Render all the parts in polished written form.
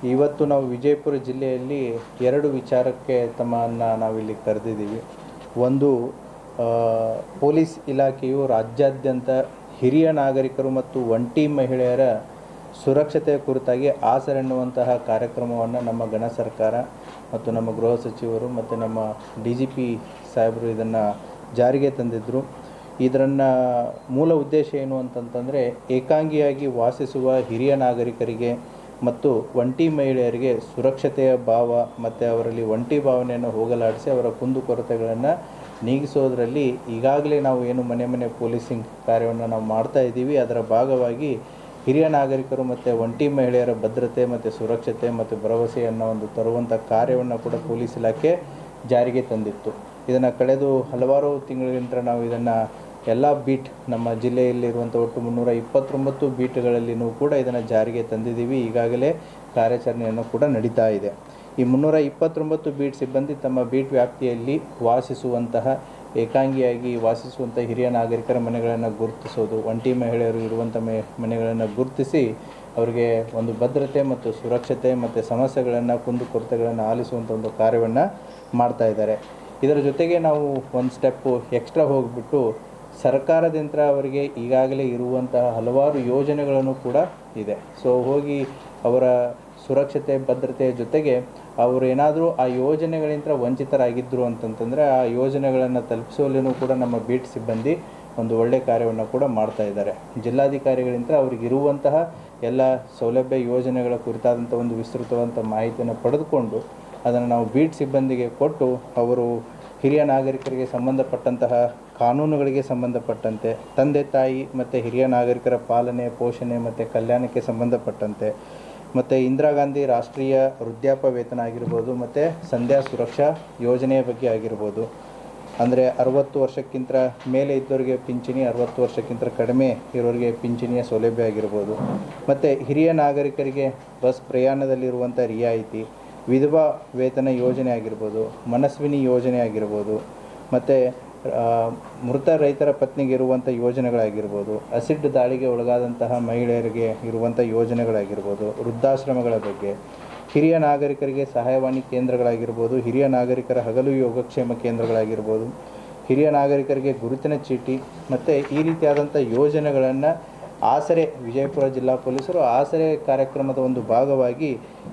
ಇವತ್ತು ನಾವು ವಿಜಯಪುರ ಜಿಲ್ಲೆಯಲ್ಲಿ ಎರಡು ವಿಚಾರಕ್ಕೆ ತಮ್ಮನ್ನು ನಾವಿಲ್ಲಿ ಕರೆದಿದ್ದೀವಿ. ಒಂದು, ಪೊಲೀಸ್ ಇಲಾಖೆಯು ರಾಜ್ಯಾದ್ಯಂತ ಹಿರಿಯ ನಾಗರಿಕರು ಮತ್ತು ಒಂಟಿ ಮಹಿಳೆಯರ ಸುರಕ್ಷತೆಯ ಕುರಿತಾಗಿ ಆಸರೆ ಎನ್ನುವಂತಹ ಕಾರ್ಯಕ್ರಮವನ್ನು ನಮ್ಮ ಗಣ ಸರ್ಕಾರ ಮತ್ತು ನಮ್ಮ ಗೃಹ ಸಚಿವರು ಮತ್ತು ನಮ್ಮ DGP ಸಾಹೇಬರು ಇದನ್ನು ಜಾರಿಗೆ ತಂದಿದ್ದರು. ಇದರನ್ನು ಮೂಲ ಉದ್ದೇಶ ಏನು ಅಂತಂತಂದರೆ, ಏಕಾಂಗಿಯಾಗಿ ವಾಸಿಸುವ ಹಿರಿಯ ನಾಗರಿಕರಿಗೆ ಮತ್ತು ಒಂಟಿ ಮಹಿಳೆಯರಿಗೆ ಸುರಕ್ಷತೆಯ ಭಾವ ಮತ್ತು ಅವರಲ್ಲಿ ಒಂಟಿ ಭಾವನೆಯನ್ನು ಹೋಗಲಾಡಿಸಿ ಅವರ ಕುಂದುಕೊರತೆಗಳನ್ನು ನೀಗಿಸೋದರಲ್ಲಿ ಈಗಾಗಲೇ ನಾವು ಏನು ಮನೆ ಮನೆ ಪೊಲೀಸಿಂಗ್ ಕಾರ್ಯವನ್ನು ನಾವು ಮಾಡ್ತಾ ಇದ್ದೀವಿ. ಅದರ ಭಾಗವಾಗಿ ಹಿರಿಯ ನಾಗರಿಕರು ಮತ್ತು ಒಂಟಿ ಮಹಿಳೆಯರ ಭದ್ರತೆ ಮತ್ತು ಸುರಕ್ಷತೆ ಮತ್ತು ಭರವಸೆಯನ್ನು ತರುವಂಥ ಕಾರ್ಯವನ್ನು ಕೂಡ ಪೊಲೀಸ್ ಇಲಾಖೆ ಜಾರಿಗೆ ತಂದಿತ್ತು. ಇದನ್ನು ಕಳೆದು ಹಲವಾರು ತಿಂಗಳಿಂದ ನಾವು ಇದನ್ನು ಎಲ್ಲ ಬೀಟ್ ನಮ್ಮ ಜಿಲ್ಲೆಯಲ್ಲಿರುವಂಥ ಒಟ್ಟು 329 ಬೀಟ್ಗಳಲ್ಲಿಯೂ ಕೂಡ ಇದನ್ನು ಜಾರಿಗೆ ತಂದಿದ್ದೀವಿ. ಈಗಾಗಲೇ ಕಾರ್ಯಾಚರಣೆಯನ್ನು ಕೂಡ ನಡೀತಾ ಇದೆ. ಈ 329 ಬೀಟ್ ಸಿಬ್ಬಂದಿ ತಮ್ಮ ಬೀಟ್ ವ್ಯಾಪ್ತಿಯಲ್ಲಿ ವಾಸಿಸುವಂತಹ ಏಕಾಂಗಿಯಾಗಿ ವಾಸಿಸುವಂಥ ಹಿರಿಯ ನಾಗರಿಕರ ಮನೆಗಳನ್ನು ಗುರುತಿಸೋದು, ಒಂಟಿ ಮಹಿಳೆಯರು ಇರುವಂಥ ಮನೆಗಳನ್ನು ಗುರುತಿಸಿ ಅವರಿಗೆ ಒಂದು ಭದ್ರತೆ ಮತ್ತು ಸುರಕ್ಷತೆ ಮತ್ತು ಸಮಸ್ಯೆಗಳನ್ನು ಕುಂದುಕೊರತೆಗಳನ್ನು ಆಲಿಸುವಂಥ ಒಂದು ಕಾರ್ಯವನ್ನು ಮಾಡ್ತಾ ಇದ್ದಾರೆ. ಇದರ ಜೊತೆಗೆ ನಾವು ಒಂದು ಸ್ಟೆಪ್ಪು ಎಕ್ಸ್ಟ್ರಾ ಹೋಗಿಬಿಟ್ಟು ಸರ್ಕಾರದಿಂದ ಅವರಿಗೆ ಈಗಾಗಲೇ ಇರುವಂತಹ ಹಲವಾರು ಯೋಜನೆಗಳನ್ನು ಕೂಡ ಇದೆ. ಸೊ ಹೋಗಿ ಅವರ ಸುರಕ್ಷತೆ ಭದ್ರತೆಯ ಜೊತೆಗೆ ಅವರು ಏನಾದರೂ ಆ ಯೋಜನೆಗಳಿಂದ ವಂಚಿತರಾಗಿದ್ದರು ಅಂತಂತಂದರೆ ಆ ಯೋಜನೆಗಳನ್ನು ತಲುಪಿಸುವಲ್ಲಿಯೂ ಕೂಡ ನಮ್ಮ ಬೀಟ್ ಸಿಬ್ಬಂದಿ ಒಂದು ಒಳ್ಳೆಯ ಕಾರ್ಯವನ್ನು ಕೂಡ ಮಾಡ್ತಾ ಇದ್ದಾರೆ. ಜಿಲ್ಲಾಧಿಕಾರಿಗಳಿಂದ ಅವರಿಗಿರುವಂತಹ ಎಲ್ಲ ಸೌಲಭ್ಯ ಯೋಜನೆಗಳ ಕುರಿತಾದಂಥ ಒಂದು ವಿಸ್ತೃತವಾದಂಥ ಮಾಹಿತಿಯನ್ನು ಪಡೆದುಕೊಂಡು ಅದನ್ನು ನಾವು ಬೀಟ್ ಸಿಬ್ಬಂದಿಗೆ ಕೊಟ್ಟು ಅವರು ಹಿರಿಯ ನಾಗರಿಕರಿಗೆ ಸಂಬಂಧಪಟ್ಟಂತಹ ಕಾನೂನುಗಳಿಗೆ ಸಂಬಂಧಪಟ್ಟಂತೆ, ತಂದೆ ತಾಯಿ ಮತ್ತು ಹಿರಿಯ ನಾಗರಿಕರ ಪಾಲನೆ ಪೋಷಣೆ ಮತ್ತು ಕಲ್ಯಾಣಕ್ಕೆ ಸಂಬಂಧಪಟ್ಟಂತೆ, ಮತ್ತು ಇಂದಿರಾ ಗಾಂಧಿ ರಾಷ್ಟ್ರೀಯ ವೃದ್ಧಾಪ್ಯ ವೇತನ ಆಗಿರ್ಬೋದು ಮತ್ತು ಸಂಧ್ಯಾ ಸುರಕ್ಷಾ ಯೋಜನೆಯ ಬಗ್ಗೆ ಆಗಿರ್ಬೋದು, ಅಂದರೆ 60 ವರ್ಷಕ್ಕಿಂತ ಮೇಲೆ ಇದ್ದವರಿಗೆ ಪಿಂಚಣಿ, 60 ವರ್ಷಕ್ಕಿಂತ ಕಡಿಮೆ ಇರೋರಿಗೆ ಪಿಂಚಣಿಯ ಸೌಲಭ್ಯ ಆಗಿರ್ಬೋದು, ಮತ್ತು ಹಿರಿಯ ನಾಗರಿಕರಿಗೆ ಬಸ್ ಪ್ರಯಾಣದಲ್ಲಿರುವಂಥ ರಿಯಾಯಿತಿ, ವಿಧವಾ ವೇತನ ಯೋಜನೆ ಆಗಿರ್ಬೋದು, ಮನಸ್ವಿನಿ ಯೋಜನೆ ಆಗಿರ್ಬೋದು, ಮತ್ತು ಮೃತ ರೈತರ ಪತ್ನಿಗೆ ಇರುವಂಥ ಯೋಜನೆಗಳಾಗಿರ್ಬೋದು, ಅಸಿಡ್ ದಾಳಿಗೆ ಒಳಗಾದಂತಹ ಮಹಿಳೆಯರಿಗೆ ಇರುವಂಥ ಯೋಜನೆಗಳಾಗಿರ್ಬೋದು, ವೃದ್ಧಾಶ್ರಮಗಳ ಬಗ್ಗೆ, ಹಿರಿಯ ನಾಗರಿಕರಿಗೆ ಸಹಾಯವಾಣಿ ಕೇಂದ್ರಗಳಾಗಿರ್ಬೋದು, ಹಿರಿಯ ನಾಗರಿಕರ ಹಗಲು ಯೋಗಕ್ಷೇಮ ಕೇಂದ್ರಗಳಾಗಿರ್ಬೋದು, ಹಿರಿಯ ನಾಗರಿಕರಿಗೆ ಗುರುತಿನ ಚೀಟಿ ಮತ್ತು ಈ ರೀತಿಯಾದಂಥ ಯೋಜನೆಗಳನ್ನು ಆಸರೆ ವಿಜಯಪುರ ಜಿಲ್ಲಾ ಪೊಲೀಸರು ಆಸರೆ ಕಾರ್ಯಕ್ರಮದ ಒಂದು ಭಾಗವಾಗಿ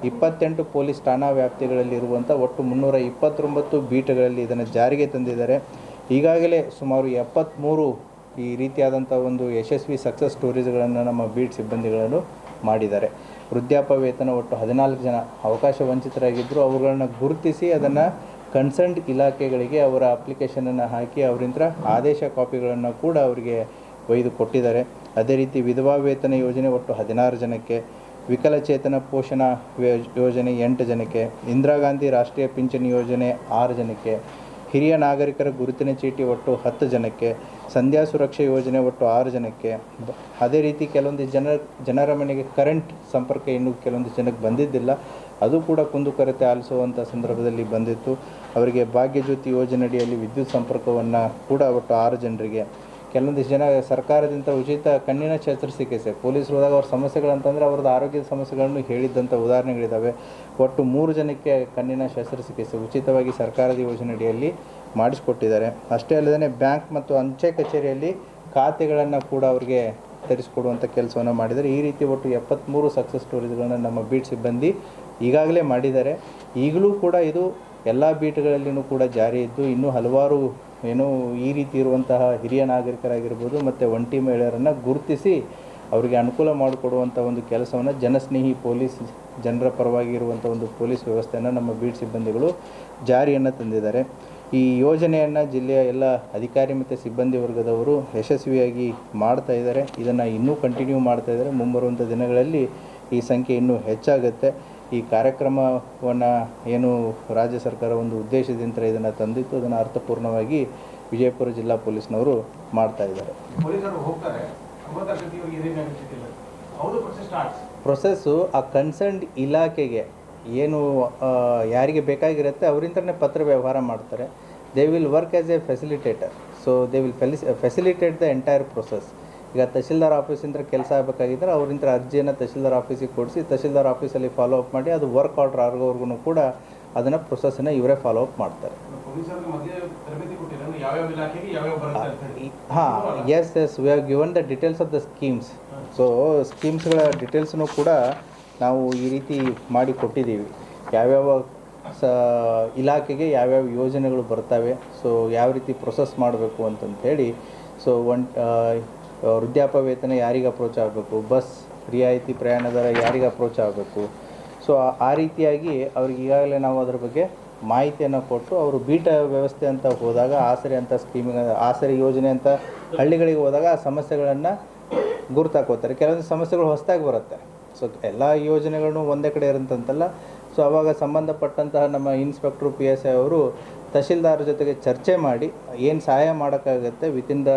28 ಪೊಲೀಸ್ ಠಾಣಾ ವ್ಯಾಪ್ತಿಗಳಲ್ಲಿರುವಂಥ ಒಟ್ಟು 329 ಬೀಟ್ಗಳಲ್ಲಿ ಇದನ್ನು ಜಾರಿಗೆ ತಂದಿದ್ದಾರೆ. ಈಗಾಗಲೇ ಸುಮಾರು 73 ಈ ರೀತಿಯಾದಂಥ ಒಂದು ಯಶಸ್ವಿ ಸಕ್ಸಸ್ ಸ್ಟೋರೀಸ್ಗಳನ್ನು ನಮ್ಮ ಬೀಟ್ ಸಿಬ್ಬಂದಿಗಳನ್ನು ಮಾಡಿದ್ದಾರೆ. ವೃದ್ಧಾಪ್ಯ ವೇತನ ಒಟ್ಟು 14 ಜನ ಅವಕಾಶ ವಂಚಿತರಾಗಿದ್ದರು. ಅವುಗಳನ್ನು ಗುರುತಿಸಿ ಅದನ್ನು ಕನ್ಸರ್ನ್ಡ್ ಇಲಾಖೆಗಳಿಗೆ ಅವರ ಅಪ್ಲಿಕೇಶನನ್ನು ಹಾಕಿ ಅವರಿಂದ ಆದೇಶ ಕಾಪಿಗಳನ್ನು ಕೂಡ ಅವರಿಗೆ ಒಯ್ದು ಕೊಟ್ಟಿದ್ದಾರೆ. ಅದೇ ರೀತಿ ವಿಧವಾ ವೇತನ ಯೋಜನೆ ಒಟ್ಟು 16 ಜನಕ್ಕೆ, ವಿಕಲಚೇತನ ಪೋಷಣಾ ಯೋಜನೆ 8 ಜನಕ್ಕೆ, ಇಂದಿರಾ ಗಾಂಧಿ ರಾಷ್ಟ್ರೀಯ ಪಿಂಚಣಿ ಯೋಜನೆ 6 ಜನಕ್ಕೆ, ಹಿರಿಯ ನಾಗರಿಕರ ಗುರುತಿನ ಚೀಟಿ ಒಟ್ಟು 10 ಜನಕ್ಕೆ, ಸಂಧ್ಯಾ ಸುರಕ್ಷಾ ಯೋಜನೆ ಒಟ್ಟು 6 ಜನಕ್ಕೆ. ಅದೇ ರೀತಿ ಕೆಲವೊಂದು ಜನರ ಮನೆಗೆ ಕರೆಂಟ್ ಸಂಪರ್ಕ ಇನ್ನೂ ಕೆಲವೊಂದು ಜನಕ್ಕೆ ಬಂದಿದ್ದಿಲ್ಲ, ಅದು ಕೂಡ ಕುಂದುಕೊರತೆ ಆಲಿಸುವಂಥ ಸಂದರ್ಭದಲ್ಲಿ ಬಂದಿತ್ತು. ಅವರಿಗೆ ಭಾಗ್ಯಜ್ಯೋತಿ ಯೋಜನೆಯಡಿಯಲ್ಲಿ ವಿದ್ಯುತ್ ಸಂಪರ್ಕವನ್ನು ಕೂಡ ಒಟ್ಟು 6 ಜನರಿಗೆ, ಕೆಲವೊಂದಿಷ್ಟು ಜನ ಸರ್ಕಾರದಿಂದ ಉಚಿತ ಕಣ್ಣಿನ ಶಸ್ತ್ರಚಿಕಿತ್ಸೆ, ಪೊಲೀಸರು ಹೋದಾಗ ಅವ್ರ ಸಮಸ್ಯೆಗಳಂತಂದರೆ ಅವ್ರದ್ದು ಆರೋಗ್ಯದ ಸಮಸ್ಯೆಗಳನ್ನು ಹೇಳಿದ್ದಂಥ ಉದಾಹರಣೆಗಳಿದ್ದಾವೆ. ಒಟ್ಟು 3 ಜನಕ್ಕೆ ಕಣ್ಣಿನ ಶಸ್ತ್ರಚಿಕಿತ್ಸೆ ಉಚಿತವಾಗಿ ಸರ್ಕಾರದ ಯೋಜನೆಯಡಿಯಲ್ಲಿ ಮಾಡಿಸಿಕೊಟ್ಟಿದ್ದಾರೆ. ಅಷ್ಟೇ ಅಲ್ಲದೆ ಬ್ಯಾಂಕ್ ಮತ್ತು ಅಂಚೆ ಕಚೇರಿಯಲ್ಲಿ ಖಾತೆಗಳನ್ನು ಕೂಡ ಅವರಿಗೆ ತರಿಸಿಕೊಡುವಂಥ ಕೆಲಸವನ್ನು ಮಾಡಿದ್ದಾರೆ. ಈ ರೀತಿ ಒಟ್ಟು 73 ಸಕ್ಸಸ್ ಸ್ಟೋರೀಸ್ಗಳನ್ನು ನಮ್ಮ ಬೀಟ್ ಸಿಬ್ಬಂದಿ ಈಗಾಗಲೇ ಮಾಡಿದ್ದಾರೆ. ಈಗಲೂ ಕೂಡ ಇದು ಎಲ್ಲ ಬೀಟ್ಗಳಲ್ಲಿಯೂ ಕೂಡ ಜಾರಿ ಇದ್ದು ಇನ್ನೂ ಹಲವಾರು ಈ ರೀತಿ ಇರುವಂತಹ ಹಿರಿಯ ನಾಗರಿಕರಾಗಿರ್ಬೋದು ಮತ್ತು ಒಂಟಿ ಮಹಿಳೆಯರನ್ನು ಗುರುತಿಸಿ ಅವರಿಗೆ ಅನುಕೂಲ ಮಾಡಿಕೊಡುವಂಥ ಒಂದು ಕೆಲಸವನ್ನು ಜನಸ್ನೇಹಿ ಪೊಲೀಸ್, ಜನರ ಪರವಾಗಿ ಇರುವಂಥ ಒಂದು ಪೊಲೀಸ್ ವ್ಯವಸ್ಥೆಯನ್ನು ನಮ್ಮ ಬೀಟ್ ಸಿಬ್ಬಂದಿಗಳು ಜಾರಿಯನ್ನು ತಂದಿದ್ದಾರೆ. ಈ ಯೋಜನೆಯನ್ನು ಜಿಲ್ಲೆಯ ಎಲ್ಲ ಅಧಿಕಾರಿ ಮತ್ತು ಸಿಬ್ಬಂದಿ ವರ್ಗದವರು ಯಶಸ್ವಿಯಾಗಿ ಮಾಡ್ತಾ ಇದ್ದಾರೆ. ಇದನ್ನು ಇನ್ನೂ ಕಂಟಿನ್ಯೂ ಮಾಡ್ತಾ ಇದ್ದಾರೆ. ಮುಂಬರುವಂಥ ದಿನಗಳಲ್ಲಿ ಈ ಸಂಖ್ಯೆ ಇನ್ನೂ ಹೆಚ್ಚಾಗುತ್ತೆ. ಈ ಕಾರ್ಯಕ್ರಮವನ್ನು ಏನು ರಾಜ್ಯ ಸರ್ಕಾರ ಒಂದು ಉದ್ದೇಶದಿಂದ ಇದನ್ನು ತಂದಿತ್ತು, ಅದನ್ನು ಅರ್ಥಪೂರ್ಣವಾಗಿ ವಿಜಯಪುರ ಜಿಲ್ಲಾ ಪೊಲೀಸ್ನವರು ಮಾಡ್ತಾ ಇದ್ದಾರೆ. ಪ್ರೊಸೆಸ್ಸು ಆ ಕನ್ಸರ್ನ್ಡ್ ಇಲಾಖೆಗೆ ಏನು ಯಾರಿಗೆ ಬೇಕಾಗಿರುತ್ತೆ ಅವರಿಂದನೇ ಪತ್ರ ವ್ಯವಹಾರ ಮಾಡ್ತಾರೆ. They will work as A facilitator. So they will facilitate the entire process. ಈಗ ತಹಶೀಲ್ದಾರ್ ಆಫೀಸಿಂದ ಕೆಲಸ ಆಗಬೇಕಾಗಿದ್ದರೆ ಅವರಿಂದ ಅರ್ಜಿಯನ್ನು ತಹಶೀಲ್ದಾರ್ ಆಫೀಸಿಗೆ ಕೊಡಿಸಿ ತಹಶೀಲ್ದಾರ್ ಆಫೀಸಲ್ಲಿ ಫಾಲೋ ಅಪ್ ಮಾಡಿ ಅದು ವರ್ಕ್ ಆರ್ಡರ್ ಆಗೋವರೆಗೂ ಕೂಡ ಅದನ್ನು ಪ್ರೊಸೆಸನ್ನು ಇವರೇ ಫಾಲೋ ಅಪ್ ಮಾಡ್ತಾರೆ. ಹಾಂ, yes we have given the details of the schemes. So ಸ್ಕೀಮ್ಸ್ಗಳ ಡೀಟೇಲ್ಸನ್ನು ಕೂಡ ನಾವು ಈ ರೀತಿ ಮಾಡಿ ಕೊಟ್ಟಿದ್ದೀವಿ. ಯಾವ್ಯಾವ ಇಲಾಖೆಗೆ ಯಾವ್ಯಾವ ಯೋಜನೆಗಳು ಬರ್ತವೆ, ಸೊ ಯಾವ ರೀತಿ ಪ್ರೊಸೆಸ್ ಮಾಡಬೇಕು ಅಂತಂಥೇಳಿ. ಸೊ ವೃದ್ಧಾಪ್ಯ ವೇತನ ಯಾರಿಗೆ ಅಪ್ರೋಚ್ ಆಗಬೇಕು, ಬಸ್ ರಿಯಾಯಿತಿ ಪ್ರಯಾಣ ದರ ಯಾರಿಗೆ ಅಪ್ರೋಚ್ ಆಗಬೇಕು. ಸೊ ಆ ರೀತಿಯಾಗಿ ಅವ್ರಿಗೆ ಈಗಾಗಲೇ ನಾವು ಅದರ ಬಗ್ಗೆ ಮಾಹಿತಿಯನ್ನು ಕೊಟ್ಟು ಅವರು ಬೀಟ ವ್ಯವಸ್ಥೆ ಅಂತ ಹೋದಾಗ ಆಸರೆ ಅಂತ ಸ್ಕೀಮಿಗೆ ಆಸರೆ ಯೋಜನೆ ಅಂತ ಹಳ್ಳಿಗಳಿಗೆ ಹೋದಾಗ ಆ ಸಮಸ್ಯೆಗಳನ್ನು ಗುರುತಾಕೋತಾರೆ. ಕೆಲವೊಂದು ಸಮಸ್ಯೆಗಳು ಹೊಸದಾಗಿ ಬರುತ್ತೆ. ಸೊ ಎಲ್ಲ ಯೋಜನೆಗಳನ್ನು ಒಂದೇ ಕಡೆ ಇರೋಂತಲ್ಲ. ಸೊ ಆವಾಗ ಸಂಬಂಧಪಟ್ಟಂತಹ ನಮ್ಮ ಇನ್ಸ್ಪೆಕ್ಟ್ರು PSI ಅವರು ತಹಶೀಲ್ದಾರ್ ಜೊತೆಗೆ ಚರ್ಚೆ ಮಾಡಿ ಏನು ಸಹಾಯ ಮಾಡೋಕ್ಕಾಗತ್ತೆ ವಿತಿನ್ ದ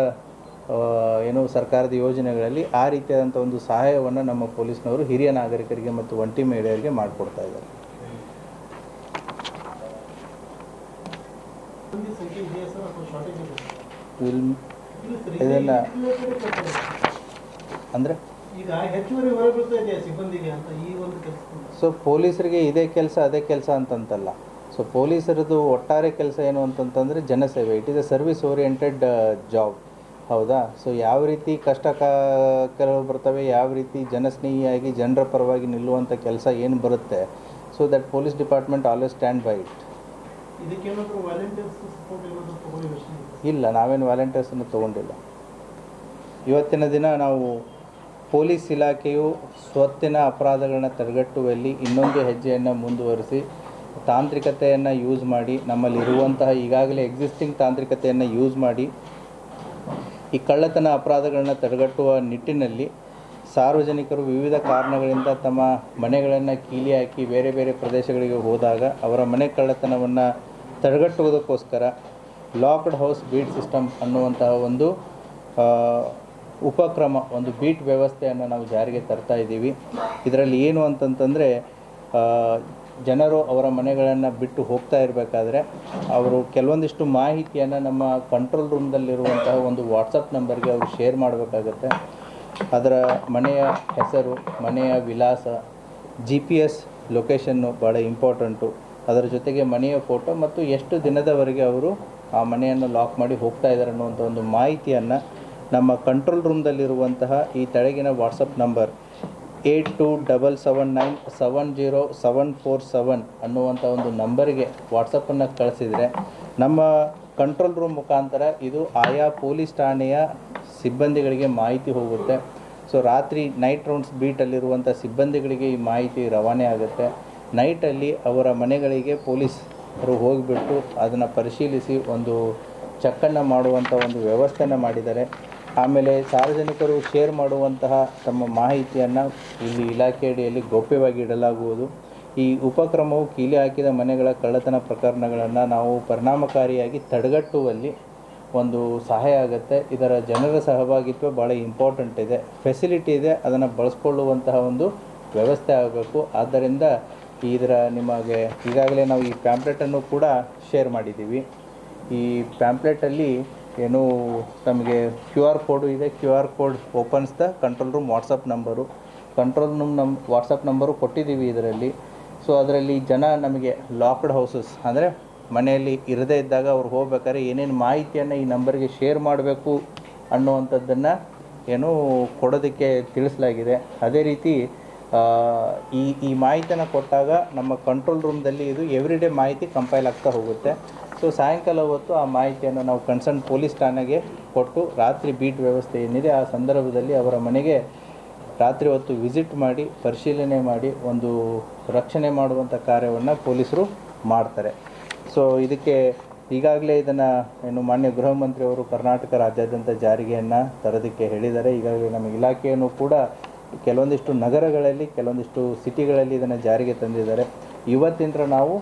ಏನು ಸರ್ಕಾರದ ಯೋಜನೆಗಳಲ್ಲಿ ಆ ರೀತಿಯಾದಂಥ ಒಂದು ಸಹಾಯವನ್ನು ನಮ್ಮ ಪೊಲೀಸ್ನವರು ಹಿರಿಯ ನಾಗರಿಕರಿಗೆ ಮತ್ತು ಒಂಟಿ ಮಹಿಳೆಯರಿಗೆ ಮಾಡಿಕೊಡ್ತಾ ಇದ್ದಾರೆ. ಇದನ್ನು ಅಂದರೆ ಸೊ ಪೊಲೀಸರಿಗೆ ಇದೇ ಕೆಲಸ ಅದೇ ಕೆಲಸ ಅಂತಂತಲ್ಲ. ಸೊ ಪೊಲೀಸರದು ಒಟ್ಟಾರೆ ಕೆಲಸ ಏನು ಅಂತಂತಂದರೆ ಜನಸೇವೆ. It is a service oriented job. ಹೌದಾ? ಸೊ ಯಾವ ರೀತಿ ಕೆಲವು ಬರ್ತವೆ, ಯಾವ ರೀತಿ ಜನಸ್ನೇಹಿಯಾಗಿ ಜನರ ಪರವಾಗಿ ನಿಲ್ಲುವಂಥ ಕೆಲಸ ಏನು ಬರುತ್ತೆ, so that police department always stand by it. ಇಲ್ಲ, ನಾವೇನು ವಾಲಂಟಿಯರ್ಸನ್ನು ತೊಗೊಂಡಿಲ್ಲ. ಇವತ್ತಿನ ದಿನ ನಾವು ಪೊಲೀಸ್ ಇಲಾಖೆಯು ಸ್ವತ್ತಿನ ಅಪರಾಧಗಳನ್ನ ತಡೆಗಟ್ಟುವಲ್ಲಿ ಇನ್ನೊಂದು ಹೆಜ್ಜೆಯನ್ನು ಮುಂದುವರಿಸಿ ತಾಂತ್ರಿಕತೆಯನ್ನು ಯೂಸ್ ಮಾಡಿ, ನಮ್ಮಲ್ಲಿರುವಂತಹ ಈಗಾಗಲೇ ಎಕ್ಸಿಸ್ಟಿಂಗ್ ತಾಂತ್ರಿಕತೆಯನ್ನು ಯೂಸ್ ಮಾಡಿ ಈ ಕಳ್ಳತನ ಅಪರಾಧಗಳನ್ನ ತಡೆಗಟ್ಟುವ ನಿಟ್ಟಿನಲ್ಲಿ ಸಾರ್ವಜನಿಕರು ವಿವಿಧ ಕಾರಣಗಳಿಂದ ತಮ್ಮ ಮನೆಗಳನ್ನು ಕೀಲಿ ಹಾಕಿ ಬೇರೆ ಬೇರೆ ಪ್ರದೇಶಗಳಿಗೆ ಹೋದಾಗ ಅವರ ಮನೆ ಕಳ್ಳತನವನ್ನು ತಡೆಗಟ್ಟುವುದಕ್ಕೋಸ್ಕರ ಲಾಕ್ಡ್ ಹೌಸ್ ಬೀಟ್ ಸಿಸ್ಟಮ್ ಅನ್ನುವಂತಹ ಒಂದು ಉಪಕ್ರಮ, ಒಂದು ಬೀಟ್ ವ್ಯವಸ್ಥೆಯನ್ನು ನಾವು ಜಾರಿಗೆ ತರ್ತಾ ಇದ್ದೀವಿ. ಇದರಲ್ಲಿ ಏನು ಅಂತಂತಂದರೆ ಜನರು ಅವರ ಮನೆಗಳನ್ನು ಬಿಟ್ಟು ಹೋಗ್ತಾ ಇರಬೇಕಾದ್ರೆ ಅವರು ಕೆಲವೊಂದಿಷ್ಟು ಮಾಹಿತಿಯನ್ನು ನಮ್ಮ ಕಂಟ್ರೋಲ್ ರೂಮ್ದಲ್ಲಿರುವಂತಹ ಒಂದು ವಾಟ್ಸಪ್ ನಂಬರ್ಗೆ ಅವರು ಶೇರ್ ಮಾಡಬೇಕಾಗತ್ತೆ. ಅದರ ಮನೆಯ ಹೆಸರು, ಮನೆಯ ವಿಳಾಸ, GPS ಲೊಕೇಶನ್ನು ಭಾಳ ಇಂಪಾರ್ಟೆಂಟು. ಅದರ ಜೊತೆಗೆ ಮನೆಯ ಫೋಟೋ ಮತ್ತು ಎಷ್ಟು ದಿನದವರೆಗೆ ಅವರು ಆ ಮನೆಯನ್ನು ಲಾಕ್ ಮಾಡಿ ಹೋಗ್ತಾ ಇದ್ದಾರೆ ಅನ್ನುವಂಥ ಒಂದು ಮಾಹಿತಿಯನ್ನು ನಮ್ಮ ಕಂಟ್ರೋಲ್ ರೂಮ್ದಲ್ಲಿರುವಂತಹ ಈ ತೆಳಗಿನ ವಾಟ್ಸಪ್ ನಂಬರ್ 8277970747 ಅನ್ನುವಂಥ ಒಂದು ನಂಬರಿಗೆ ವಾಟ್ಸಪ್ಪನ್ನು ಕಳಿಸಿದರೆ ನಮ್ಮ ಕಂಟ್ರೋಲ್ ರೂಮ್ ಮುಖಾಂತರ ಇದು ಆಯಾ ಪೊಲೀಸ್ ಠಾಣೆಯ ಸಿಬ್ಬಂದಿಗಳಿಗೆ ಮಾಹಿತಿ ಹೋಗುತ್ತೆ. ಸೊ ರಾತ್ರಿ ನೈಟ್ ರೌಂಡ್ಸ್ ಬೀಟಲ್ಲಿರುವಂಥ ಸಿಬ್ಬಂದಿಗಳಿಗೆ ಈ ಮಾಹಿತಿ ರವಾನೆ ಆಗುತ್ತೆ. ನೈಟಲ್ಲಿ ಅವರ ಮನೆಗಳಿಗೆ ಪೊಲೀಸರು ಹೋಗಿಬಿಟ್ಟು ಅದನ್ನು ಪರಿಶೀಲಿಸಿ ಒಂದು ಚೆಕ್ಕನ್ನು ಮಾಡುವಂಥ ಒಂದು ವ್ಯವಸ್ಥೆಯನ್ನು ಮಾಡಿದ್ದಾರೆ. ಆಮೇಲೆ ಸಾರ್ವಜನಿಕರು ಶೇರ್ ಮಾಡುವಂತಹ ತಮ್ಮ ಮಾಹಿತಿಯನ್ನು ಇಲ್ಲಿ ಇಲಾಖೆ ಅಡಿಯಲ್ಲಿ ಗೌಪ್ಯವಾಗಿ ಇಡಲಾಗುವುದು. ಈ ಉಪಕ್ರಮವು ಕೀಲಿ ಹಾಕಿದ ಮನೆಗಳ ಕಳ್ಳತನ ಪ್ರಕರಣಗಳನ್ನು ನಾವು ಪರಿಣಾಮಕಾರಿಯಾಗಿ ತಡೆಗಟ್ಟುವಲ್ಲಿ ಒಂದು ಸಹಾಯ ಆಗುತ್ತೆ. ಇದರ ಜನರ ಸಹಭಾಗಿತ್ವ ಭಾಳ ಇಂಪಾರ್ಟೆಂಟ್ ಇದೆ, ಫೆಸಿಲಿಟಿ ಇದೆ, ಅದನ್ನು ಬಳಸ್ಕೊಳ್ಳುವಂತಹ ಒಂದು ವ್ಯವಸ್ಥೆ ಆಗಬೇಕು. ಆದ್ದರಿಂದ ಇದರ ನಿಮಗೆ ಈಗಾಗಲೇ ನಾವು ಈ ಪ್ಯಾಂಪ್ಲೆಟನ್ನು ಕೂಡ ಶೇರ್ ಮಾಡಿದ್ದೀವಿ. ಈ ಪ್ಯಾಂಪ್ಲೆಟಲ್ಲಿ ಏನು ನಮಗೆ QR ಕೋಡು ಇದೆ. QR code opens the control room WhatsApp number. Control room WhatsApp number ಕೊಟ್ಟಿದ್ದೀವಿ ಇದರಲ್ಲಿ. ಸೊ ಅದರಲ್ಲಿ ಜನ ನಮಗೆ ಲಾಕ್ಡ್ ಹೌಸಸ್ ಅಂದರೆ ಮನೆಯಲ್ಲಿ ಇರದೇ ಇದ್ದಾಗ ಅವ್ರು ಹೋಗ್ಬೇಕಾದ್ರೆ ಏನೇನು ಮಾಹಿತಿಯನ್ನು ಈ ನಂಬರ್ಗೆ ಶೇರ್ ಮಾಡಬೇಕು ಅನ್ನುವಂಥದ್ದನ್ನು ಏನು ಕೊಡೋದಕ್ಕೆ ತಿಳಿಸಲಾಗಿದೆ. ಅದೇ ರೀತಿ ಈ ಮಾಹಿತಿಯನ್ನು ಕೊಟ್ಟಾಗ ನಮ್ಮ ಕಂಟ್ರೋಲ್ ರೂಮ್ದಲ್ಲಿ ಇದು ಎವ್ರಿಡೇ ಮಾಹಿತಿ ಕಂಪೈಲ್ ಆಗ್ತಾ ಹೋಗುತ್ತೆ. ಸೊ ಸಾಯಂಕಾಲ ಹೊತ್ತು ಆ ಮಾಹಿತಿಯನ್ನು ನಾವು ಕನ್ಸರ್ನ್ ಪೊಲೀಸ್ ಠಾಣೆಗೆ ಕೊಟ್ಟು ರಾತ್ರಿ ಬೀಟ್ ವ್ಯವಸ್ಥೆ ಏನಿದೆ ಆ ಸಂದರ್ಭದಲ್ಲಿ ಅವರ ಮನೆಗೆ ರಾತ್ರಿ ಹೊತ್ತು ವಿಸಿಟ್ ಮಾಡಿ ಪರಿಶೀಲನೆ ಮಾಡಿ ಒಂದು ರಕ್ಷಣೆ ಮಾಡುವಂಥ ಕಾರ್ಯವನ್ನು ಪೊಲೀಸರು ಮಾಡ್ತಾರೆ. ಸೊ ಇದಕ್ಕೆ ಈಗಾಗಲೇ ಇದನ್ನು ಏನು ಮಾನ್ಯ ಗೃಹ ಮಂತ್ರಿಯವರು ಕರ್ನಾಟಕ ರಾಜ್ಯಾದ್ಯಂತ ಜಾರಿಗೆಯನ್ನು ತರೋದಕ್ಕೆ ಹೇಳಿದ್ದಾರೆ. ಈಗಾಗಲೇ ನಮ್ಮ ಇಲಾಖೆಯನ್ನು ಕೂಡ ಕೆಲವೊಂದಿಷ್ಟು ನಗರಗಳಲ್ಲಿ ಕೆಲವೊಂದಿಷ್ಟು ಸಿಟಿಗಳಲ್ಲಿ ಇದನ್ನು ಜಾರಿಗೆ ತಂದಿದ್ದಾರೆ. ಇವತ್ತಿಂದ ನಾವು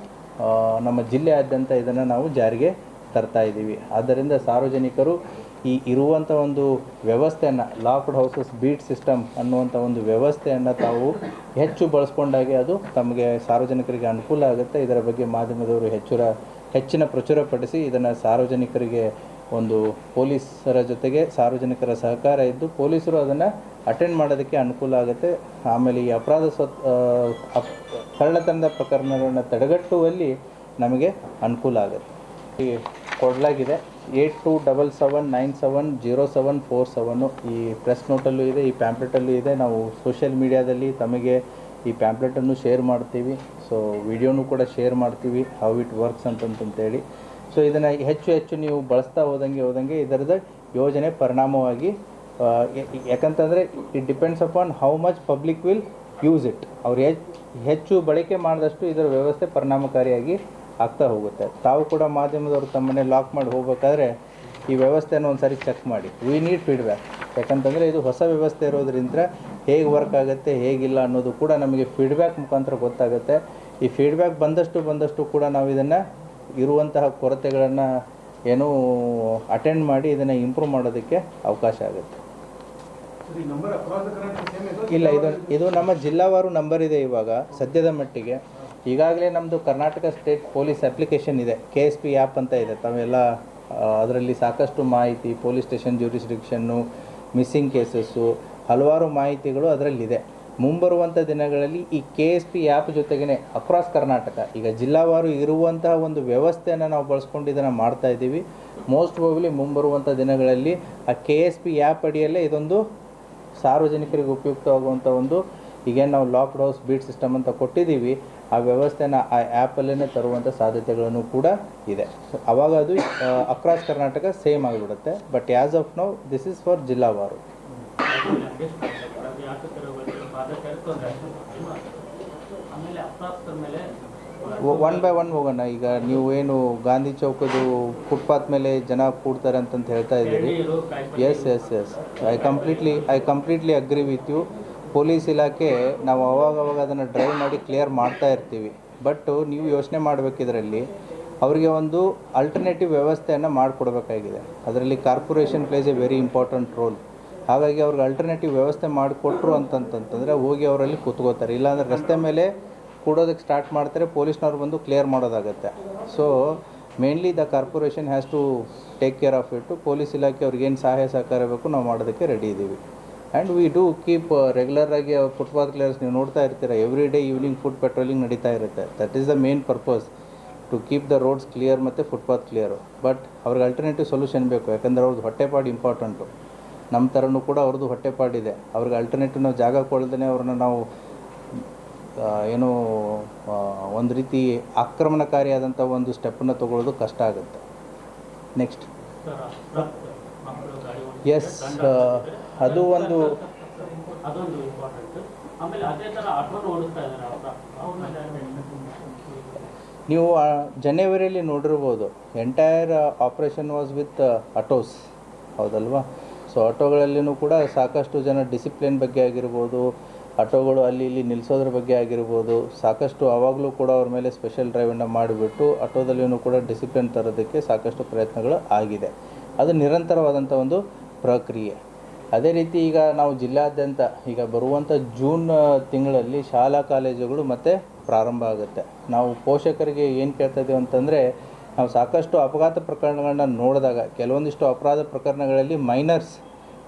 ನಮ್ಮ ಜಿಲ್ಲೆಯಾದ್ಯಂತ ಇದನ್ನು ನಾವು ಜಾರಿಗೆ ತರ್ತಾ ಇದ್ದೀವಿ. ಆದ್ದರಿಂದ ಸಾರ್ವಜನಿಕರು ಈ ಇರುವಂಥ ಒಂದು ವ್ಯವಸ್ಥೆಯನ್ನು ಲಾಕ್ಡ್ ಹೌಸಸ್ ಬೀಟ್ ಸಿಸ್ಟಮ್ ಅನ್ನುವಂಥ ಒಂದು ವ್ಯವಸ್ಥೆಯನ್ನು ತಾವು ಹೆಚ್ಚು ಬಳಸ್ಕೊಂಡಾಗೆ ಅದು ತಮಗೆ ಸಾರ್ವಜನಿಕರಿಗೆ ಅನುಕೂಲ ಆಗುತ್ತೆ. ಇದರ ಬಗ್ಗೆ ಮಾಧ್ಯಮದವರು ಹೆಚ್ಚಿನ ಪ್ರಚುರಪಡಿಸಿ ಇದನ್ನು ಸಾರ್ವಜನಿಕರಿಗೆ ಒಂದು ಪೊಲೀಸರ ಜೊತೆಗೆ ಸಾರ್ವಜನಿಕರ ಸಹಕಾರ ಇದ್ದು ಪೊಲೀಸರು ಅದನ್ನು ಅಟೆಂಡ್ ಮಾಡೋದಕ್ಕೆ ಅನುಕೂಲ ಆಗುತ್ತೆ. ಆಮೇಲೆ ಈ ಕಳ್ಳತನದ ಪ್ರಕರಣಗಳನ್ನು ತಡೆಗಟ್ಟುವಲ್ಲಿ ನಮಗೆ ಅನುಕೂಲ ಆಗುತ್ತೆ. ಈ ಕೊಡಲಾಗಿದೆ 8277970747 ಈ ಪ್ರೆಸ್ ನೋಟಲ್ಲೂ ಇದೆ, ಈ ಪ್ಯಾಂಪ್ಲೆಟಲ್ಲೂ ಇದೆ. ನಾವು ಸೋಷಿಯಲ್ ಮೀಡಿಯಾದಲ್ಲಿ ತಮಗೆ ಈ ಪ್ಯಾಂಪ್ಲೆಟನ್ನು ಶೇರ್ ಮಾಡ್ತೀವಿ. ಸೊ ವಿಡಿಯೋನೂ ಕೂಡ ಶೇರ್ ಮಾಡ್ತೀವಿ, ಹೌ ಇಟ್ ವರ್ಕ್ಸ್ ಅಂತಂತೇಳಿ. ಸೊ ಇದನ್ನು ಹೆಚ್ಚು ನೀವು ಬಳಸ್ತಾ ಹೋದಂಗೆ ಇದರದ ಯೋಜನೆ ಪರಿಣಾಮವಾಗಿ, ಯಾಕಂತಂದರೆ it depends upon how much public will use it. ಅವ್ರು ಹೆಚ್ಚು ಬಳಕೆ ಮಾಡಿದಷ್ಟು ಇದರ ವ್ಯವಸ್ಥೆ ಪರಿಣಾಮಕಾರಿಯಾಗಿ ಆಗ್ತಾ ಹೋಗುತ್ತೆ. ತಾವು ಕೂಡ ಮಾಧ್ಯಮದವರು ತಮ್ಮನ್ನೇ ಲಾಕ್ ಮಾಡಿ ಹೋಗಬೇಕಾದ್ರೆ ಈ ವ್ಯವಸ್ಥೆಯನ್ನು ಒಂದು ಸಾರಿ ಚೆಕ್ ಮಾಡಿ. ವಿ ನೀಡ್ ಫೀಡ್ಬ್ಯಾಕ್, ಯಾಕಂತಂದರೆ ಇದು ಹೊಸ ವ್ಯವಸ್ಥೆ ಇರೋದ್ರಿಂದ ಹೇಗೆ ವರ್ಕ್ ಆಗುತ್ತೆ ಹೇಗಿಲ್ಲ ಅನ್ನೋದು ಕೂಡ ನಮಗೆ ಫೀಡ್ಬ್ಯಾಕ್ ಮುಖಾಂತರ ಗೊತ್ತಾಗುತ್ತೆ. ಈ ಫೀಡ್ಬ್ಯಾಕ್ ಬಂದಷ್ಟು ಕೂಡ ನಾವು ಇದನ್ನು ಇರುವಂತಹ ಕೊರತೆಗಳನ್ನು ಅಟೆಂಡ್ ಮಾಡಿ ಇದನ್ನು ಇಂಪ್ರೂವ್ ಮಾಡೋದಕ್ಕೆ ಅವಕಾಶ ಆಗುತ್ತೆ. ಇಲ್ಲ, ಇದು ನಮ್ಮ ಜಿಲ್ಲಾವಾರು ನಂಬರ್ ಇದೆ. ಇವಾಗ ಸದ್ಯದ ಮಟ್ಟಿಗೆ ಈಗಾಗಲೇ ನಮ್ಮದು ಕರ್ನಾಟಕ ಸ್ಟೇಟ್ ಪೊಲೀಸ್ ಅಪ್ಲಿಕೇಶನ್ ಇದೆ, KSP ಆ್ಯಪ್ ಅಂತ ಇದೆ. ತಾವೆಲ್ಲ ಅದರಲ್ಲಿ ಸಾಕಷ್ಟು ಮಾಹಿತಿ, ಪೊಲೀಸ್ ಸ್ಟೇಷನ್ ಜ್ಯೂರಿಸ್ಡಿಕ್ಷನ್ನು, ಮಿಸ್ಸಿಂಗ್ ಕೇಸಸ್ಸು, ಹಲವಾರು ಮಾಹಿತಿಗಳು ಅದರಲ್ಲಿದೆ. ಮುಂಬರುವಂಥ ದಿನಗಳಲ್ಲಿ ಈ KSP ಆ್ಯಪ್ ಜೊತೆಗೇ ಅಕ್ರಾಸ್ ಕರ್ನಾಟಕ ಈಗ ಜಿಲ್ಲಾವಾರು ಇರುವಂತಹ ಒಂದು ವ್ಯವಸ್ಥೆಯನ್ನು ನಾವು ಬಳಸ್ಕೊಂಡು ಇದನ್ನು ಮಾಡ್ತಾ ಇದ್ದೀವಿ. ಮೋಸ್ಟ್ ಪ್ರಾಬಬ್ಲಿ ಮುಂಬರುವಂಥ ದಿನಗಳಲ್ಲಿ ಆ KSP ಆ್ಯಪ್ ಅಡಿಯಲ್ಲೇ ಇದೊಂದು ಸಾರ್ವಜನಿಕರಿಗೆ ಉಪಯುಕ್ತವಾಗುವಂಥ ಒಂದು, ಈಗೇನು ನಾವು ಲಾಕ್ಡ್ ಹೌಸ್ ಬೀಟ್ ಸಿಸ್ಟಮ್ ಅಂತ ಕೊಟ್ಟಿದ್ದೀವಿ, ಆ ವ್ಯವಸ್ಥೆನ ಆ ಆ್ಯಪಲ್ಲೇ ತರುವಂಥ ಸಾಧ್ಯತೆಗಳನ್ನು ಕೂಡ ಇದೆ. ಸೊ ಆವಾಗ ಅದು ಅಕ್ರಾಸ್ ಕರ್ನಾಟಕ ಸೇಮ್ ಆಗಿಬಿಡುತ್ತೆ. But as of now this is for ಜಿಲ್ಲಾವಾರು. ಒನ್ ಬೈ ಒನ್ ಹೋಗೋಣ. ಈಗ ನೀವು ಏನು ಗಾಂಧಿ ಚೌಕದು ಫುಟ್ಪಾತ್ ಮೇಲೆ ಜನ ಕೂಡ್ತಾರೆ ಅಂತಂತ ಹೇಳ್ತಾ ಇದ್ದೀರಿ. Yes, I completely agree with you. Police ಇಲಾಖೆ ನಾವು ಅವಾಗ ಅದನ್ನು ಡ್ರೈವ್ ಮಾಡಿ ಕ್ಲಿಯರ್ ಮಾಡ್ತಾ ಇರ್ತೀವಿ. ಬಟ್ ನೀವು ಯೋಚನೆ ಮಾಡಬೇಕಿದ್ರಲ್ಲಿ ಅವರಿಗೆ ಒಂದು ಅಲ್ಟರ್ನೇಟಿವ್ ವ್ಯವಸ್ಥೆಯನ್ನು ಮಾಡಿಕೊಡ್ಬೇಕಾಗಿದೆ. ಅದರಲ್ಲಿ corporation place A very important role. ಹಾಗಾಗಿ ಅವ್ರಿಗೆ ಅಲ್ಟರ್ನೇಟಿವ್ ವ್ಯವಸ್ಥೆ ಮಾಡಿಕೊಟ್ರು ಅಂತಂತಂದರೆ ಹೋಗಿ ಅವರಲ್ಲಿ ಕೂತ್ಕೋತಾರೆ. ಇಲ್ಲಾಂದರೆ ರಸ್ತೆ ಮೇಲೆ ಕೂಡೋದಕ್ಕೆ ಸ್ಟಾರ್ಟ್ ಮಾಡ್ತಾರೆ, ಪೊಲೀಸ್ನವ್ರು ಬಂದು ಕ್ಲಿಯರ್ ಮಾಡೋದಾಗುತ್ತೆ. So mainly the corporation has to take care of it. Police ಇಲಾಖೆ ಅವ್ರಿಗೇನು ಸಹಾಯ ಸಹಕಾರ ಬೇಕು ನಾವು ಮಾಡೋದಕ್ಕೆ ರೆಡಿ ಇದ್ದೀವಿ. ಆ್ಯಂಡ್ ವಿ ಡೂ ಕೀಪ್ ರೆಗ್ಯುಲರಾಗಿ ಫುಟ್ಪಾತ್ ಕ್ಲಿಯರ್ಸ್ ನೀವು ನೋಡ್ತಾ ಇರ್ತೀರ. Every day evening foot patrolling ನಡೀತಾ ಇರುತ್ತೆ. That is the main purpose, to keep the roads clear ಮತ್ತು ಫುಟ್ಪಾತ್ ಕ್ಲಿಯರು. ಬಟ್ ಅವ್ರಿಗೆ ಅಲ್ಟರ್ನೇಟಿವ್ ಸೊಲ್ಯೂಷನ್ ಬೇಕು, ಯಾಕಂದರೆ ಅವ್ರದ್ದು ಹೊಟ್ಟೆಪಾಡು ಇಂಪಾರ್ಟೆಂಟು. ನಮ್ಮ ಥರನೂ ಕೂಡ ಅವ್ರದ್ದು ಹೊಟ್ಟೆಪಾಡಿದೆ. ಅವ್ರಿಗೆ ಅಲ್ಟರ್ನೇಟಿವ್ ನಾವು ಜಾಗ ಕೊಡ್ದೇ ಅವ್ರನ್ನ ನಾವು ಒಂದು ರೀತಿ ಆಕ್ರಮಣಕಾರಿಯಾದಂಥ ಒಂದು ಸ್ಟೆಪ್ಪನ್ನು ತೊಗೊಳ್ಳೋದು ಕಷ್ಟ ಆಗುತ್ತೆ. ನೆಕ್ಸ್ಟ್, ಎಸ್, ಅದು ಒಂದು ನೀವು ಜನವರಿಯಲ್ಲಿ ನೋಡಿರ್ಬೋದು. Entire operation was with autos, ಹೌದಲ್ವಾ? ಸೊ ಆಟೋಗಳಲ್ಲಿನೂ ಕೂಡ ಸಾಕಷ್ಟು ಜನ ಡಿಸಿಪ್ಲಿನ್ ಬಗ್ಗೆ ಆಗಿರ್ಬೋದು, ಆಟೋಗಳು ಅಲ್ಲಿ ಇಲ್ಲಿ ನಿಲ್ಲಿಸೋದ್ರ ಬಗ್ಗೆ ಆಗಿರ್ಬೋದು, ಸಾಕಷ್ಟು ಆವಾಗಲೂ ಕೂಡ ಅವ್ರ ಮೇಲೆ ಸ್ಪೆಷಲ್ ಡ್ರೈವನ್ನು ಮಾಡಿಬಿಟ್ಟು ಆಟೋದಲ್ಲಿಯೂ ಕೂಡ ಡಿಸಿಪ್ಲಿನ್ ತರೋದಕ್ಕೆ ಸಾಕಷ್ಟು ಪ್ರಯತ್ನಗಳು ಆಗಿದೆ. ಅದು ನಿರಂತರವಾದಂಥ ಒಂದು ಪ್ರಕ್ರಿಯೆ. ಅದೇ ರೀತಿ ಈಗ ನಾವು ಜಿಲ್ಲಾದ್ಯಂತ ಈಗ ಬರುವಂಥ ಜೂನ್ ತಿಂಗಳಲ್ಲಿ ಶಾಲಾ ಕಾಲೇಜುಗಳು ಮತ್ತೆ ಪ್ರಾರಂಭ ಆಗುತ್ತೆ. ನಾವು ಪೋಷಕರಿಗೆ ಏನು ಕೇಳ್ತಾ ಇದ್ದೀವಿ ಅಂತಂದರೆ, ನಾವು ಸಾಕಷ್ಟು ಅಪಘಾತ ಪ್ರಕರಣಗಳನ್ನ ನೋಡಿದಾಗ ಕೆಲವೊಂದಿಷ್ಟು ಅಪರಾಧ ಪ್ರಕರಣಗಳಲ್ಲಿ ಮೈನರ್ಸ್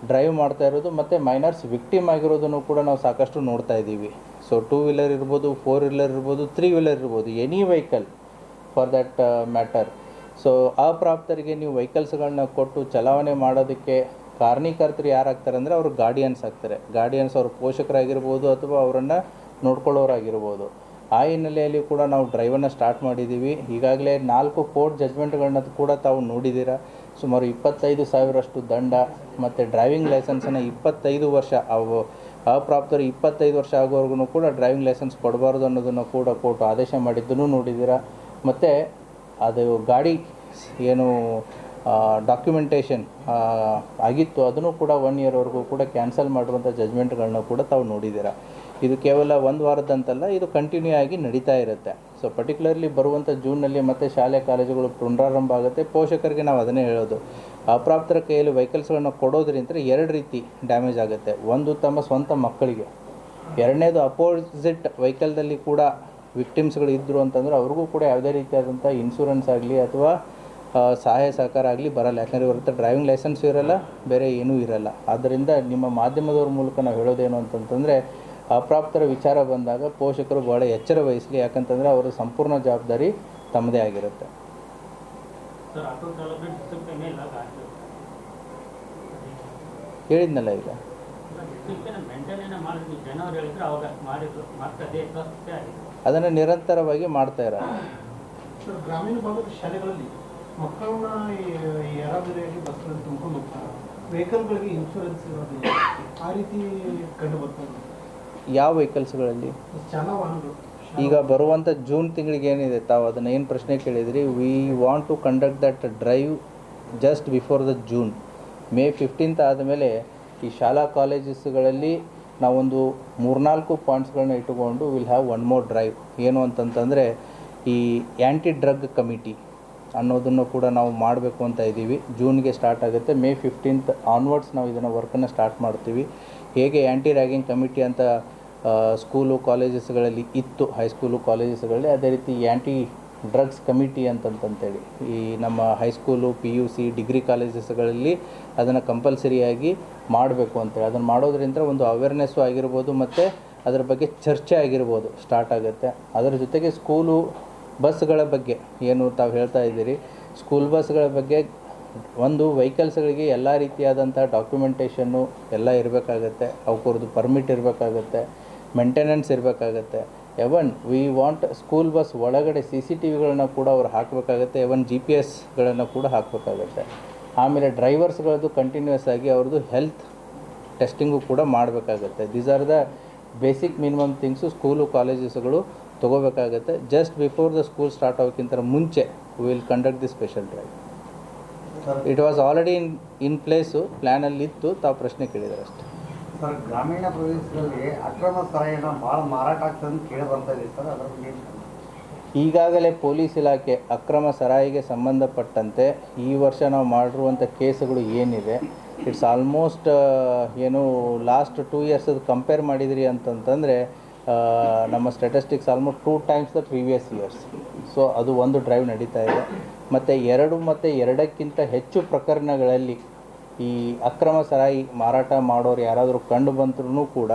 ಡ್ರೈವ್ ಮಾಡ್ತಾ ಇರೋದು ಮತ್ತು ಮೈನರ್ಸ್ ವಿಕ್ಟಿಮ್ ಆಗಿರೋದನ್ನು ಕೂಡ ನಾವು ಸಾಕಷ್ಟು ನೋಡ್ತಾ ಇದ್ದೀವಿ. ಸೊ 2 ವೀಲರ್ ಇರ್ಬೋದು, 4 ವೀಲರ್ ಇರ್ಬೋದು, 3 ವೀಲರ್ ಇರ್ಬೋದು, any vehicle for that matter. So ಅಪ್ರಾಪ್ತರಿಗೆ ನೀವು ವೆಹಿಕಲ್ಸ್ಗಳನ್ನ ಕೊಟ್ಟು ಚಲಾವಣೆ ಮಾಡೋದಕ್ಕೆ ಕಾರಣೀಕರ್ತರು ಯಾರಾಗ್ತಾರೆ ಅಂದರೆ ಅವರು ಗಾರ್ಡಿಯನ್ಸ್ ಆಗ್ತಾರೆ. ಗಾರ್ಡಿಯನ್ಸ್ ಅವ್ರ ಪೋಷಕರಾಗಿರ್ಬೋದು ಅಥವಾ ಅವರನ್ನು ನೋಡ್ಕೊಳ್ಳೋರಾಗಿರ್ಬೋದು. ಆ ಹಿನ್ನೆಲೆಯಲ್ಲಿ ಕೂಡ ನಾವು ಡ್ರೈವನ್ನು ಸ್ಟಾರ್ಟ್ ಮಾಡಿದ್ದೀವಿ. ಈಗಾಗಲೇ 4 ಕೋರ್ಟ್ ಜಡ್ಜ್ಮೆಂಟ್ಗಳನ್ನ ಕೂಡ ತಾವು ನೋಡಿದ್ದೀರಾ. ಸುಮಾರು 25,000 ದಂಡ ಮತ್ತು ಡ್ರೈವಿಂಗ್ ಲೈಸೆನ್ಸನ್ನು 25 ವರ್ಷ, ಅಪ್ರಾಪ್ತರು 25 ವರ್ಷ ಆಗೋವರೆಗೂ ಕೂಡ ಡ್ರೈವಿಂಗ್ ಲೈಸೆನ್ಸ್ ಕೊಡಬಾರ್ದು ಅನ್ನೋದನ್ನು ಕೂಡ ಕೋರ್ಟ್ ಆದೇಶ ಮಾಡಿದ್ದನ್ನು ನೋಡಿದ್ದೀರಾ. ಮತ್ತು ಅದು ಗಾಡಿ ಏನು ಡಾಕ್ಯುಮೆಂಟೇಷನ್ ಆಗಿತ್ತು ಅದನ್ನು ಕೂಡ 1 ಇಯರ್ವರೆಗೂ ಕೂಡ ಕ್ಯಾನ್ಸಲ್ ಮಾಡಿರುವಂಥ ಜಡ್ಜ್ಮೆಂಟ್ಗಳನ್ನ ಕೂಡ ತಾವು ನೋಡಿದ್ದೀರಾ. ಇದು ಕೇವಲ 1 ವಾರದಂತಲ್ಲ, ಇದು ಕಂಟಿನ್ಯೂ ಆಗಿ ನಡೀತಾ ಇರುತ್ತೆ. ಸೊ ಪರ್ಟಿಕ್ಯುಲರ್ಲಿ ಬರುವಂಥ ಜೂನ್ನಲ್ಲಿ ಮತ್ತೆ ಶಾಲೆ ಕಾಲೇಜುಗಳು ಪುನರಾರಂಭ ಆಗುತ್ತೆ. ಪೋಷಕರಿಗೆ ನಾವು ಅದನ್ನೇ ಹೇಳೋದು, ಅಪ್ರಾಪ್ತರ ಕೈಯಲ್ಲಿ ವೆಹಿಕಲ್ಸ್ಗಳನ್ನ ಕೊಡೋದ್ರಿಂದ 2 ರೀತಿ ಡ್ಯಾಮೇಜ್ ಆಗುತ್ತೆ. ಒಂದು ತಮ್ಮ ಸ್ವಂತ ಮಕ್ಕಳಿಗೆ, ಎರಡನೇದು ಅಪೋಸಿಟ್ ವೆಹಿಕಲ್ದಲ್ಲಿ ಕೂಡ ವಿಕ್ಟಿಮ್ಸ್ಗಳು ಇದ್ದರು ಅಂತಂದರೆ ಅವ್ರಿಗೂ ಕೂಡ ಯಾವುದೇ ರೀತಿಯಾದಂಥ ಇನ್ಶೂರೆನ್ಸ್ ಆಗಲಿ ಅಥವಾ ಸಹಾಯ ಸಹಕಾರ ಆಗಲಿ ಬರಲ್ಲ. ಯಾಕಂದರೆ ಇವ್ರ ಹತ್ರ ಡ್ರೈವಿಂಗ್ ಲೈಸೆನ್ಸ್ ಇರಲ್ಲ, ಬೇರೆ ಏನೂ ಇರಲ್ಲ. ಆದ್ದರಿಂದ ನಿಮ್ಮ ಮಾಧ್ಯಮದವ್ರ ಮೂಲಕ ನಾವು ಹೇಳೋದೇನು ಅಂತಂತಂದರೆ, ಅಪ್ರಾಪ್ತರ ವಿಚಾರ ಬಂದಾಗ ಪೋಷಕರು ಭಾಳ ಎಚ್ಚರ ವಹಿಸಲಿ. ಯಾಕಂತಂದರೆ ಅವರ ಸಂಪೂರ್ಣ ಜವಾಬ್ದಾರಿ ತಮ್ಮದೇ ಆಗಿರುತ್ತೆ. ಹೇಳಿದ್ನಲ್ಲ ಈಗ. ಅದನ್ನು ನಿರಂತರವಾಗಿ ಮಾಡ್ತಾ ಇರೋದು. ಗ್ರಾಮೀಣ ಭಾಗದ ಶಾಲೆಗಳಲ್ಲಿ ಮಕ್ಕಳನ್ನ ಯಾರಾದರಿಯಾಗಿ ಬಸ್ಗಳಲ್ಲಿ ತುಂಬಿಕೊಂಡು ಹೋಗ್ತಾರೆ, ವೆಹಿಕಲ್ಗಳಿಗೆ ಇನ್ಶೂರೆನ್ಸ್ ಇರೋದಿಲ್ಲ, ಆ ರೀತಿ ಕಂಡು ಬರ್ತದೆ. ಯಾವ ವೆಹಿಕಲ್ಸ್ಗಳಲ್ಲಿ? ಶಾಲಾ ವಾಹನಗಳು. ಈಗ ಬರುವಂಥ ಜೂನ್ ತಿಂಗಳಿಗೆ ಏನಿದೆ, ತಾವು ಅದನ್ನು ಏನು ಪ್ರಶ್ನೆ ಕೇಳಿದ್ರಿ, we want to conduct that drive just before the June. May 15th ಆದಮೇಲೆ ಈ ಶಾಲಾ ಕಾಲೇಜಸ್ಗಳಲ್ಲಿ ನಾವೊಂದು 3-4 ಪಾಯಿಂಟ್ಸ್ಗಳನ್ನ ಇಟ್ಟುಕೊಂಡು will have one more drive. ಏನು ಅಂತಂತಂದರೆ, ಈ ಆ್ಯಂಟಿ ಡ್ರಗ್ ಕಮಿಟಿ ಅನ್ನೋದನ್ನು ಕೂಡ ನಾವು ಮಾಡಬೇಕು ಅಂತ ಇದ್ದೀವಿ. ಜೂನ್ಗೆ ಸ್ಟಾರ್ಟ್ ಆಗುತ್ತೆ. ಮೇ 15th ಆನ್ವರ್ಡ್ಸ್ ನಾವು ಇದನ್ನು ವರ್ಕನ್ನು ಸ್ಟಾರ್ಟ್ ಮಾಡ್ತೀವಿ. ಹೇಗೆ ಆ್ಯಂಟಿ ರ್ಯಾಗಿಂಗ್ ಕಮಿಟಿ ಅಂತ ಸ್ಕೂಲು ಕಾಲೇಜಸ್ಗಳಲ್ಲಿ ಇತ್ತು, ಹೈಸ್ಕೂಲು ಕಾಲೇಜಸ್ಗಳಲ್ಲಿ, ಅದೇ ರೀತಿ ಆ್ಯಂಟಿ ಡ್ರಗ್ಸ್ ಕಮಿಟಿ ಅಂತಂತೇಳಿ ಈ ನಮ್ಮ ಹೈಸ್ಕೂಲು, PUC, ಡಿಗ್ರಿ ಕಾಲೇಜಸ್ಗಳಲ್ಲಿ ಅದನ್ನು ಕಂಪಲ್ಸರಿಯಾಗಿ ಮಾಡಬೇಕು ಅಂತೇಳಿ. ಅದನ್ನು ಮಾಡೋದ್ರಿಂದ ಒಂದು ಅವೇರ್ನೆಸ್ಸು ಆಗಿರ್ಬೋದು ಮತ್ತು ಅದರ ಬಗ್ಗೆ ಚರ್ಚೆ ಆಗಿರ್ಬೋದು ಸ್ಟಾರ್ಟ್ ಆಗುತ್ತೆ. ಅದರ ಜೊತೆಗೆ ಸ್ಕೂಲು ಬಸ್ಗಳ ಬಗ್ಗೆ ಏನು ತಾವು ಹೇಳ್ತಾ ಇದ್ದೀರಿ, ಸ್ಕೂಲ್ ಬಸ್ಗಳ ಬಗ್ಗೆ ಒಂದು ವೆಹಿಕಲ್ಸ್ಗಳಿಗೆ ಎಲ್ಲ ರೀತಿಯಾದಂಥ ಡಾಕ್ಯುಮೆಂಟೇಷನ್ನು ಎಲ್ಲ ಇರಬೇಕಾಗತ್ತೆ. ಅವಕ್ಕವ್ರದ್ದು ಪರ್ಮಿಟ್ ಇರಬೇಕಾಗತ್ತೆ, ಮೇಂಟೆನೆನ್ಸ್ ಇರಬೇಕಾಗತ್ತೆ. Even we want school bus ಒಳಗಡೆ CCTVಗಳನ್ನ ಕೂಡ ಅವ್ರು ಹಾಕಬೇಕಾಗತ್ತೆ. ಎವನ್ GPS ಕೂಡ ಹಾಕಬೇಕಾಗತ್ತೆ. ಆಮೇಲೆ ಡ್ರೈವರ್ಸ್ಗಳದ್ದು ಕಂಟಿನ್ಯೂಸ್ ಆಗಿ ಅವ್ರದ್ದು ಹೆಲ್ತ್ ಟೆಸ್ಟಿಂಗು ಕೂಡ ಮಾಡಬೇಕಾಗತ್ತೆ. These are the basic minimum things school ಕಾಲೇಜಸ್ಗಳು ತೊಗೋಬೇಕಾಗತ್ತೆ. Just before the school start ಆಗೋಕ್ಕಿಂತ ಮುಂಚೆ will conduct the special drive. It was already in place, ಪ್ಲ್ಯಾನಲ್ಲಿ ಇತ್ತು. ತಾವು ಪ್ರಶ್ನೆ ಕೇಳಿದರೆ ಅಷ್ಟೇ. ಸರ್, ಗ್ರಾಮೀಣ ಪ್ರದೇಶದಲ್ಲಿ ಅಕ್ರಮ ಸಾರಾಯಿನ ಭಾಳ ಮಾರಾಟ ಆಗ್ತದೆ ಅಂತ ಕೇಳಿ ಬರ್ತಾ ಇದೆ ಸರ್, ಅದರ ಬಗ್ಗೆ? ಈಗಾಗಲೇ ಪೊಲೀಸ್ ಇಲಾಖೆ ಅಕ್ರಮ ಸರಾಯಿಗೆ ಸಂಬಂಧಪಟ್ಟಂತೆ ಈ ವರ್ಷ ನಾವು ಮಾಡಿರುವಂಥ ಕೇಸುಗಳು ಏನಿದೆ, ಇಟ್ಸ್ ಆಲ್ಮೋಸ್ಟ್ ಏನು ಲಾಸ್ಟ್ 2 years ಕಂಪೇರ್ ಮಾಡಿದ್ರಿ ಅಂತಂತಂದರೆ ನಮ್ಮ statistics almost 2 times the previous years. So ಅದು ಒಂದು ಡ್ರೈವ್ ನಡೀತಾ ಇದೆ. ಮತ್ತು 2 ಮತ್ತು 2ಕ್ಕಿಂತ ಹೆಚ್ಚು ಪ್ರಕರಣಗಳಲ್ಲಿ ಈ ಅಕ್ರಮ ಸರಾಯಿ ಮಾರಾಟ ಮಾಡೋರು ಯಾರಾದರೂ ಕಂಡು ಬಂದ್ರೂ ಕೂಡ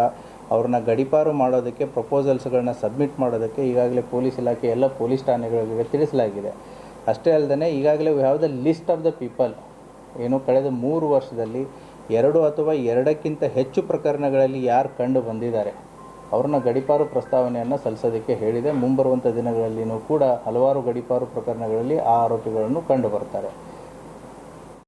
ಅವ್ರನ್ನ ಗಡೀಪಾರು ಮಾಡೋದಕ್ಕೆ ಪ್ರಪೋಸಲ್ಸ್ಗಳನ್ನ ಸಬ್ಮಿಟ್ ಮಾಡೋದಕ್ಕೆ ಈಗಾಗಲೇ ಪೊಲೀಸ್ ಇಲಾಖೆ ಎಲ್ಲ ಪೊಲೀಸ್ ಠಾಣೆಗಳಿಗೆ ತಿಳಿಸಲಾಗಿದೆ. ಅಷ್ಟೇ ಅಲ್ಲದೆ ಈಗಾಗಲೇ we have the list of the people ಏನು ಕಳೆದ 3 ವರ್ಷದಲ್ಲಿ 2 ಅಥವಾ 2ಕ್ಕಿಂತ ಹೆಚ್ಚು ಪ್ರಕರಣಗಳಲ್ಲಿ ಯಾರು ಕಂಡು ಬಂದಿದ್ದಾರೆ ಅವ್ರನ್ನ ಗಡೀಪಾರು ಪ್ರಸ್ತಾವನೆಯನ್ನು ಸಲ್ಲಿಸೋದಕ್ಕೆ ಹೇಳಿದೆ. ಮುಂಬರುವಂಥ ದಿನಗಳಲ್ಲಿಯೂ ಕೂಡ ಹಲವಾರು ಗಡೀಪಾರು ಪ್ರಕರಣಗಳಲ್ಲಿ ಆ ಆರೋಪಿಗಳನ್ನು ಕಂಡು ಬರ್ತಾರೆ.